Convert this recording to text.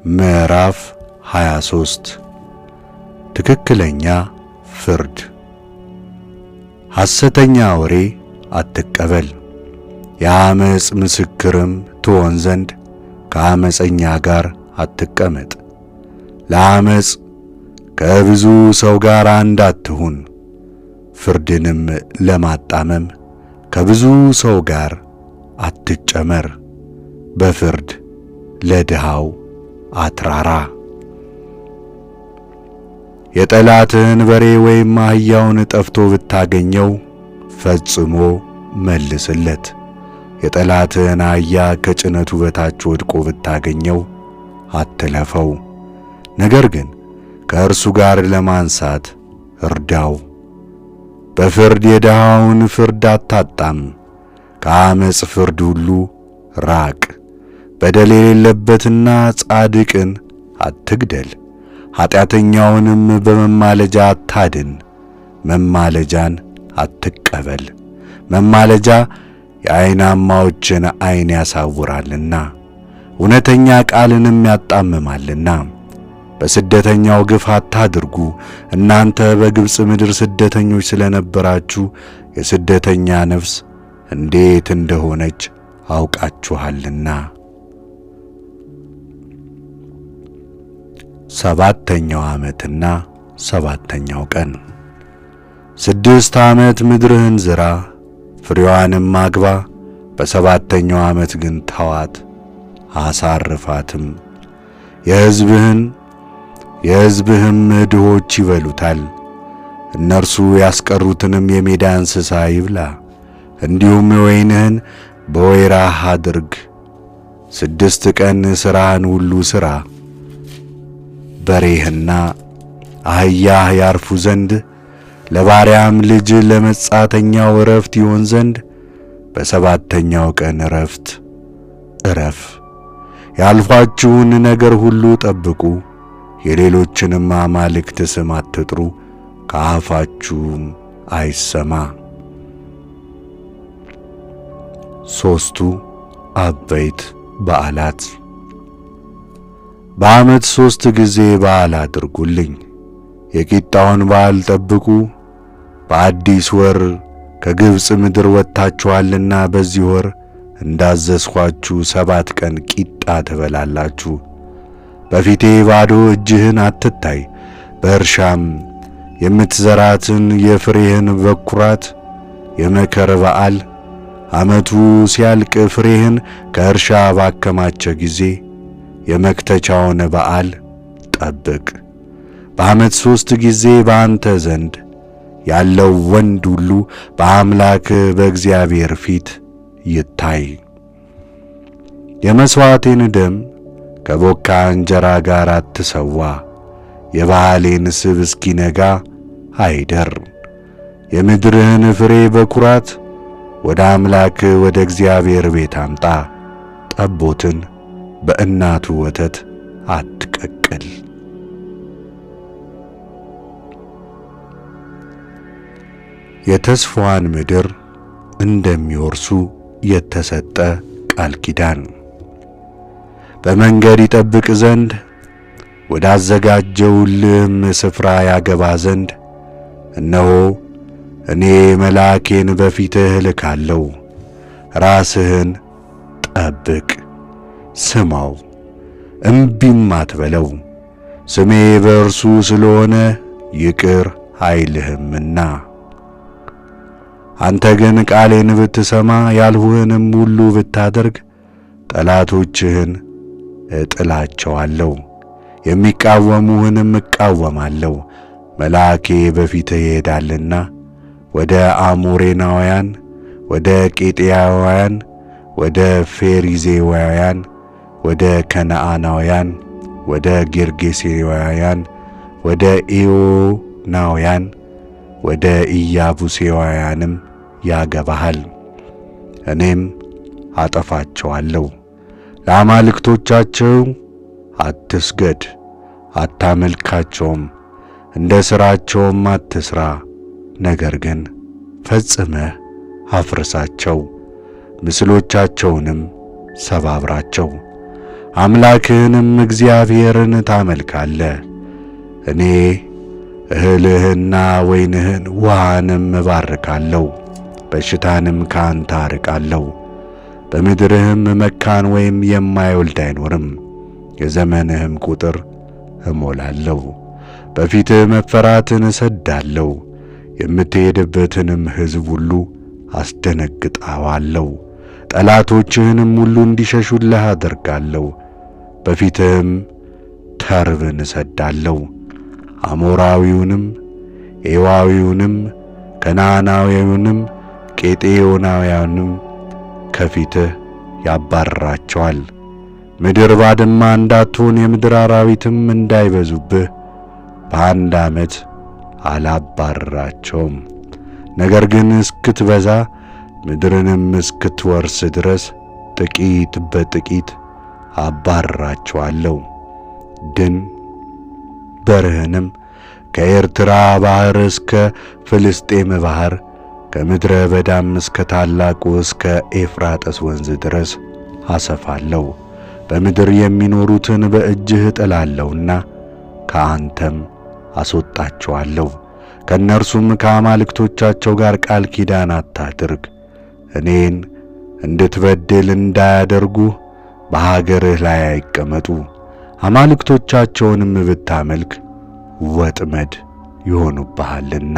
ምዕራፍ 23 ትክክለኛ ፍርድ። ሐሰተኛ ወሬ አትቀበል፣ የአመፅ ምስክርም ትሆን ዘንድ ከአመፀኛ ጋር አትቀመጥ። ለአመፅ ከብዙ ሰው ጋር አንድ አትሁን፣ ፍርድንም ለማጣመም ከብዙ ሰው ጋር አትጨመር። በፍርድ ለድሃው አትራራ። የጠላትህን በሬ ወይም አህያውን ጠፍቶ ብታገኘው ፈጽሞ መልስለት። የጠላትህን አህያ ከጭነቱ በታች ወድቆ ብታገኘው አትለፈው፣ ነገር ግን ከእርሱ ጋር ለማንሳት እርዳው። በፍርድ የድሃውን ፍርድ አታጣም፣ ከአመፅ ፍርድ ሁሉ ራቅ። በደል የሌለበትና ጻድቅን አትግደል፣ ኃጢአተኛውንም በመማለጃ አታድን። መማለጃን አትቀበል፣ መማለጃ የዓይናማዎችን ዓይን ያሳውራልና እውነተኛ ቃልንም ያጣምማልና። በስደተኛው ግፍ አታድርጉ፣ እናንተ በግብፅ ምድር ስደተኞች ስለነበራችሁ የስደተኛ ነፍስ እንዴት እንደሆነች አውቃችኋልና። ሰባተኛው ዓመትና ሰባተኛው ቀን። 6 ዓመት ምድርህን ዝራ፣ ፍሬዋንም አግባ። በሰባተኛው ዓመት ግን ተዋት፣ አሳርፋትም። የሕዝብህም ድሆች ይበሉታል፣ እነርሱ ያስቀሩትንም የሜዳ እንስሳ ይብላ። እንዲሁም ወይንህን በወይራህ አድርግ። 6 ቀን ሥራህን ሁሉ ሥራ። በሬህና አህያህ ያርፉ ዘንድ ለባሪያም ልጅ ለመጻተኛው ዕረፍት ይሆን ዘንድ በሰባተኛው ቀን ዕረፍ። ያልኋችሁን ነገር ሁሉ ጠብቁ። የሌሎችንም አማልክት ስም አትጥሩ፣ ከአፋችሁም አይሰማ። 3 አበይት በዓላት። በዓመት 3 ጊዜ በዓል አድርጉልኝ። የቂጣውን በዓል ጠብቁ። በአዲስ ወር ከግብፅ ምድር ወጥታችኋልና በዚህ ወር እንዳዘዝኋችሁ 7 ቀን ቂጣ ትበላላችሁ። በፊቴ ባዶ እጅህን አትታይ። በእርሻም የምትዘራትን የፍሬህን በኩራት የመከር በዓል ዓመቱ ሲያልቅ ፍሬህን ከእርሻ ባከማቸ ጊዜ የመክተቻውን በዓል ጠብቅ። በዓመት 3 ጊዜ በአንተ ዘንድ ያለው ወንድ ሁሉ በአምላክ በእግዚአብሔር ፊት ይታይ። የመሥዋዕቴን ደም ከቦካ እንጀራ ጋር አትሰዋ። የበዓሌን ስብ እስኪነጋ አይደር። የምድርህን ፍሬ በኩራት ወደ አምላክ ወደ እግዚአብሔር ቤት አምጣ። ጠቦትን በእናቱ ወተት አትቀቅል። የተስፋዋን ምድር እንደሚወርሱ የተሰጠ ቃል ኪዳን። በመንገድ ይጠብቅ ዘንድ ወዳዘጋጀውልህም ስፍራ ያገባ ዘንድ እነሆ እኔ መልአኬን በፊትህ እልካለሁ። ራስህን ጠብቅ፣ ስማው፣ እምቢም አትበለው። ስሜ በእርሱ ስለሆነ ይቅር አይልህምና። አንተ ግን ቃሌን ብትሰማ ያልሁህንም ሁሉ ብታደርግ ጠላቶችህን እጥላቸዋለሁ፣ የሚቃወሙህንም እቃወማለሁ። መልአኬ በፊትህ ይሄዳልና ወደ አሞሬናውያን፣ ወደ ቄጤያውያን፣ ወደ ፌሪዜያውያን፣ ወደ ከነዓናውያን፣ ወደ ጌርጌሴናውያን፣ ወደ ኤዮናውያን፣ ወደ ኢያቡሴያውያንም ያገባሃል። እኔም አጠፋቸዋለሁ። ለአማልክቶቻቸው አትስገድ፣ አታመልካቸውም፣ እንደ ሥራቸውም አትሥራ። ነገር ግን ፈጽመህ አፍርሳቸው፣ ምስሎቻቸውንም ሰባብራቸው። አምላክህንም እግዚአብሔርን ታመልካለህ። እኔ እህልህና ወይንህን ውሃንም እባርካለሁ፣ በሽታንም ከአንተ አርቃለሁ። በምድርህም መካን ወይም የማይወልድ አይኖርም። የዘመንህም ቁጥር እሞላለሁ። በፊትህ መፈራትን እሰድዳለሁ፣ የምትሄድበትንም ሕዝብ ሁሉ አስደነግጣዋለሁ። ጠላቶችህንም ሁሉ እንዲሸሹልህ አደርጋለሁ። በፊትህም ተርብን እሰድዳለሁ። አሞራዊውንም፣ ኤዋዊውንም፣ ከነዓናዊውንም፣ ቄጤዮናውያንም ከፊትህ ያባርራቸዋል። ምድር ባድማ እንዳትሆን የምድር አራዊትም እንዳይበዙብህ በአንድ ዓመት አላባርራቸውም። ነገር ግን እስክትበዛ ምድርንም እስክትወርስ ድረስ ጥቂት በጥቂት አባርራቸዋለሁ። ድንበርህንም ከኤርትራ ባሕር እስከ ፍልስጤም ባሕር ከምድረ በዳም እስከ ታላቁ እስከ ኤፍራጥስ ወንዝ ድረስ አሰፋለሁ። በምድር የሚኖሩትን በእጅህ እጥላለሁና ከአንተም አስወጣቸዋለሁ። ከእነርሱም ከአማልክቶቻቸው ጋር ቃል ኪዳን አታድርግ። እኔን እንድትበድል እንዳያደርጉ በሀገርህ ላይ አይቀመጡ። አማልክቶቻቸውንም ብታመልክ ወጥመድ ይሆኑብሃልና።